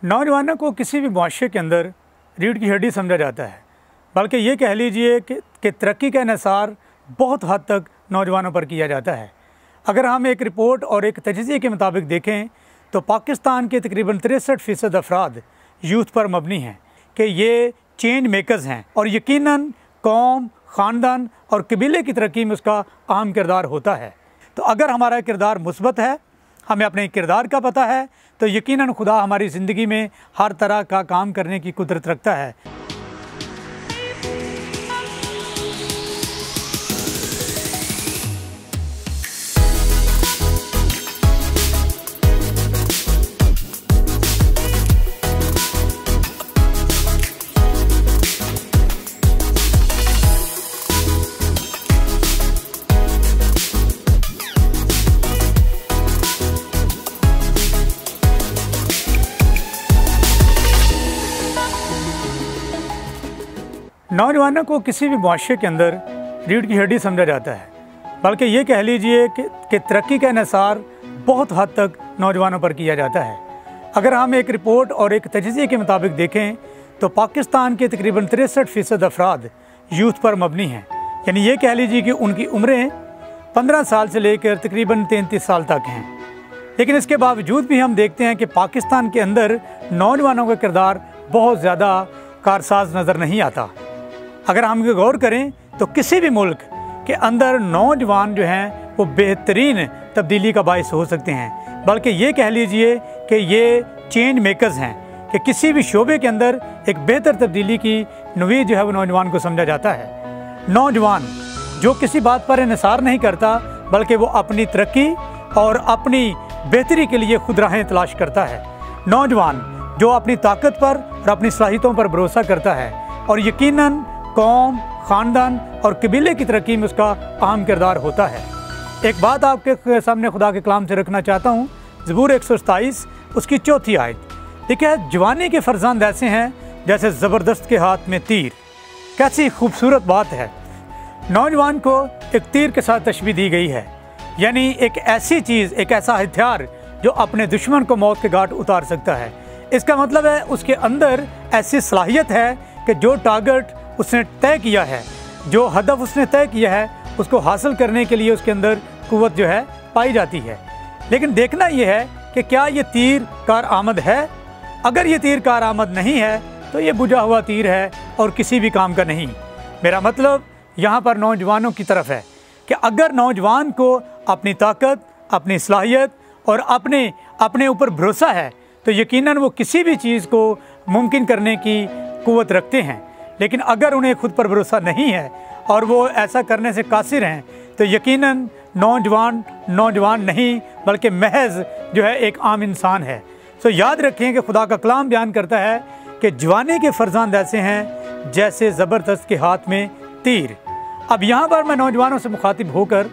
नौजवानों को किसी भी मुआशरे के अंदर रीढ़ की हड्डी समझा जाता है, बल्कि ये कह लीजिए कि तरक्की का इन्हिसार बहुत हद तक नौजवानों पर किया जाता है। अगर हम एक रिपोर्ट और एक तजज़िये के मुताबिक देखें तो पाकिस्तान के तकरीबन 63% अफराद यूथ पर मबनी हैं कि ये चेंज मेकर्स हैं और यकीनन कौम, ख़ानदान और कबीले की तरक्की में उसका अहम किरदार होता है। तो अगर हमारा किरदार मुस्बत है, हमें अपने किरदार का पता है, तो यकीनन खुदा हमारी ज़िंदगी में हर तरह का काम करने की कुदरत रखता है। नौजवानों को किसी भी मुआशरे के अंदर रीढ़ की हड्डी समझा जाता है, बल्कि ये कह लीजिए कि तरक्की का इन्हिसार बहुत हद तक नौजवानों पर किया जाता है। अगर हम एक रिपोर्ट और एक तजज़िये के मुताबिक देखें तो पाकिस्तान के तकरीबन 63% अफराद यूथ पर मबनी हैं, यानी ये कह लीजिए कि उनकी उम्रें 15 साल से लेकर तकरीबन 33 साल तक हैं। लेकिन इसके बावजूद भी हम देखते हैं कि पाकिस्तान के अंदर नौजवानों का किरदार बहुत ज़्यादा कारसाज नज़र नहीं आता। अगर हम गौर करें तो किसी भी मुल्क के अंदर नौजवान जो हैं वो बेहतरीन तब्दीली का बायस हो सकते हैं, बल्कि ये कह लीजिए कि ये चेंज मेकर्स हैं कि किसी भी शोबे के अंदर एक बेहतर तब्दीली की नवीद जो है वो नौजवान को समझा जाता है। नौजवान जो किसी बात पर इन्हिसार नहीं करता, बल्कि वो अपनी तरक्की और अपनी बेहतरी के लिए खुद राहें तलाश करता है। नौजवान जो अपनी ताकत पर और अपनी सलाहियतों पर भरोसा करता है और यकीनन कौम, ख़ानदान और कबीले की तरक्की में उसका अहम किरदार होता है। एक बात आपके सामने खुदा के कलाम से रखना चाहता हूँ। ज़बूर 127 उसकी 4थी आयत, देखिए, जवानी के फर्जंद ऐसे हैं जैसे ज़बरदस्त के हाथ में तीर। कैसी खूबसूरत बात है। नौजवान को एक तीर के साथ तशबीह दी गई है, यानी एक ऐसी चीज़, एक ऐसा हथियार जो अपने दुश्मन को मौत के घाट उतार सकता है। इसका मतलब है उसके अंदर ऐसी सलाहियत है कि जो टारगेट उसने तय किया है, जो हदफ उसने तय किया है, उसको हासिल करने के लिए उसके अंदर कुव्वत जो है पाई जाती है। लेकिन देखना यह है कि क्या ये तीर कारआमद है। अगर ये तीर कारआमद नहीं है तो ये बुझा हुआ तीर है और किसी भी काम का नहीं। मेरा मतलब यहाँ पर नौजवानों की तरफ है कि अगर नौजवान को अपनी ताकत, अपनी सलाहियत और अपने ऊपर भरोसा है तो यकीनन वो किसी भी चीज़ को मुमकिन करने की कुव्वत रखते हैं। लेकिन अगर उन्हें खुद पर भरोसा नहीं है और वो ऐसा करने से कासिर हैं तो यकीनन नौजवान नहीं बल्कि महज जो है एक आम इंसान है। तो याद रखें कि खुदा का कलाम बयान करता है कि जवानी के फर्जंद ऐसे हैं जैसे ज़बरदस्त के हाथ में तीर। अब यहाँ पर मैं नौजवानों से मुखातिब होकर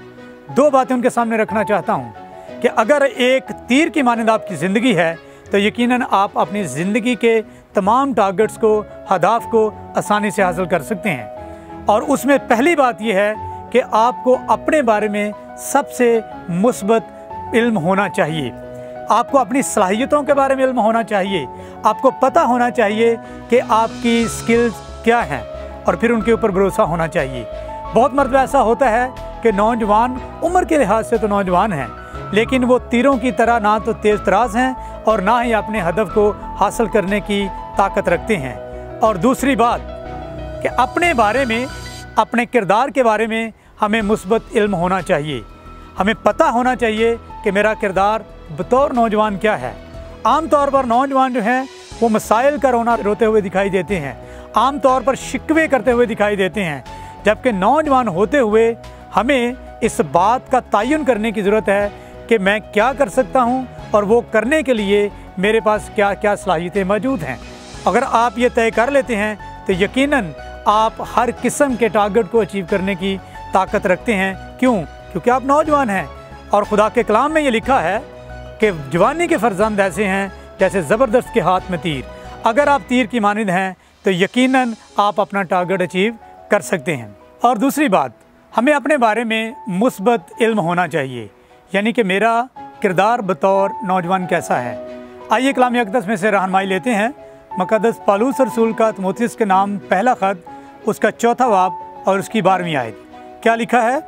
दो बातें उनके सामने रखना चाहता हूँ कि अगर एक तीर की मानंद आपकी ज़िंदगी है तो यकीनन आप अपनी ज़िंदगी के तमाम टारगेट्स को, हदाफ को आसानी से हासिल कर सकते हैं। और उसमें पहली बात यह है कि आपको अपने बारे में सबसे मुस्बत इल्म होना चाहिए। आपको अपनी सलाहियतों के बारे में इल्म होना चाहिए। आपको पता होना चाहिए कि आपकी स्किल्स क्या हैं और फिर उनके ऊपर भरोसा होना चाहिए। बहुत मरतबा ऐसा होता है कि नौजवान उम्र के लिहाज से तो नौजवान हैं, लेकिन वो तीरों की तरह ना तो तेज़ तराज हैं और ना ही अपने हदफ को हासिल करने की ताकत रखते हैं। और दूसरी बात कि अपने बारे में, अपने किरदार के बारे में हमें मुस्बत इल्म होना चाहिए। हमें पता होना चाहिए कि मेरा किरदार बतौर नौजवान क्या है। आम तौर पर नौजवान जो हैं वो मसाइल का रोते हुए दिखाई देते हैं, आम तौर पर शिकवे करते हुए दिखाई देते हैं, जबकि नौजवान होते हुए हमें इस बात का तयन करने की ज़रूरत है कि मैं क्या कर सकता हूँ और वो करने के लिए मेरे पास क्या क्या सलाहियतें मौजूद हैं। अगर आप ये तय कर लेते हैं तो यकीनन आप हर किस्म के टारगेट को अचीव करने की ताकत रखते हैं। क्यों? क्योंकि आप नौजवान हैं और खुदा के कलाम में ये लिखा है कि जवानी के फर्जंद ऐसे हैं जैसे ज़बरदस्त के हाथ में तीर। अगर आप तीर की मानंद हैं तो यकीनन आप अपना टारगेट अचीव कर सकते हैं। और दूसरी बात, हमें अपने बारे में मुस्बत इल्म होना चाहिए, यानी कि मेरा किरदार बतौर नौजवान कैसा है। आइए कलाम अक़दस में से रहनुमाई लेते हैं। मुक़द्दस पौलुस रसूल का तीमुथियुस के नाम पहला ख़त, उसका 4वां बाब और उसकी 12वीं आयत। क्या लिखा है?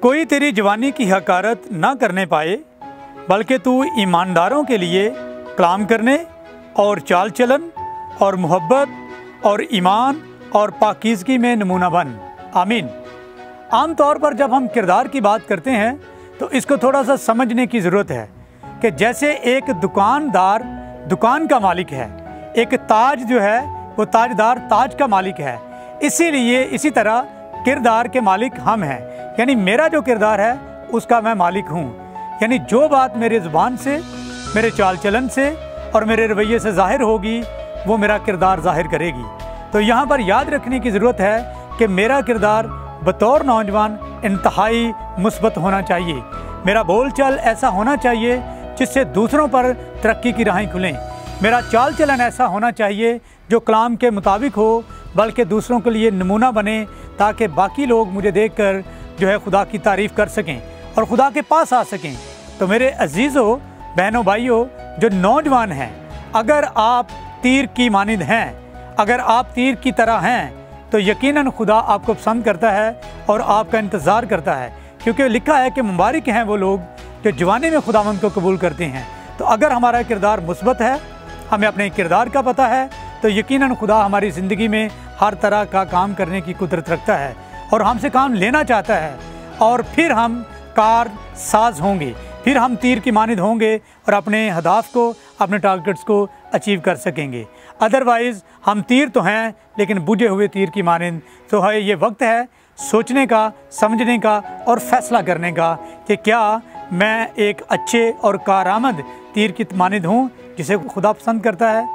कोई तेरी जवानी की हकारत ना करने पाए, बल्कि तू ईमानदारों के लिए कलाम करने और चाल चलन और मोहब्बत और ईमान और पाकीज़गी में नमूना बन। आमीन। आम तौर पर जब हम किरदार की बात करते हैं तो इसको थोड़ा सा समझने की ज़रूरत है कि जैसे एक दुकानदार दुकान का मालिक है, एक ताज जो है वो ताजदार ताज का मालिक है, इसीलिए इसी तरह किरदार के मालिक हम हैं। यानी मेरा जो किरदार है उसका मैं मालिक हूँ। यानी जो बात मेरे ज़ुबान से, मेरे चाल चलन से और मेरे रवैये से ज़ाहिर होगी वो मेरा किरदार ज़ाहिर करेगी। तो यहाँ पर याद रखने की ज़रूरत है कि मेरा किरदार बतौर नौजवान इंतहाई मुस्बत होना चाहिए। मेरा बोलचाल ऐसा होना चाहिए जिससे दूसरों पर तरक्की की राहें खुलें। मेरा चाल चलन ऐसा होना चाहिए जो कलाम के मुताबिक हो, बल्कि दूसरों के लिए नमूना बने, ताकि बाकी लोग मुझे देखकर जो है खुदा की तारीफ़ कर सकें और खुदा के पास आ सकें। तो मेरे अजीज़ों, बहनों, भाइयों जो नौजवान हैं, अगर आप तीर की मानिंद हैं, अगर आप तीर की तरह हैं, तो यकीनन खुदा आपको पसंद करता है और आपका इंतज़ार करता है, क्योंकि लिखा है कि मुबारक हैं वो लोग जो जवानी में खुदावंद को कबूल करते हैं। तो अगर हमारा किरदार मुस्बत है, हमें अपने किरदार का पता है, तो यकीनन खुदा हमारी ज़िंदगी में हर तरह का काम करने की कुदरत रखता है और हमसे काम लेना चाहता है, और फिर हम कार साज होंगे, फिर हम तीर की मानिंद होंगे और अपने हदाफ को, अपने टारगेट्स को अचीव कर सकेंगे। अदरवाइज़ हम तीर तो हैं लेकिन बुझे हुए तीर की मानिंद। तो है ये वक्त है सोचने का, समझने का और फैसला करने का कि क्या मैं एक अच्छे और कारआमद तीर की मानिंद हूँ जिसे खुदा पसंद करता है।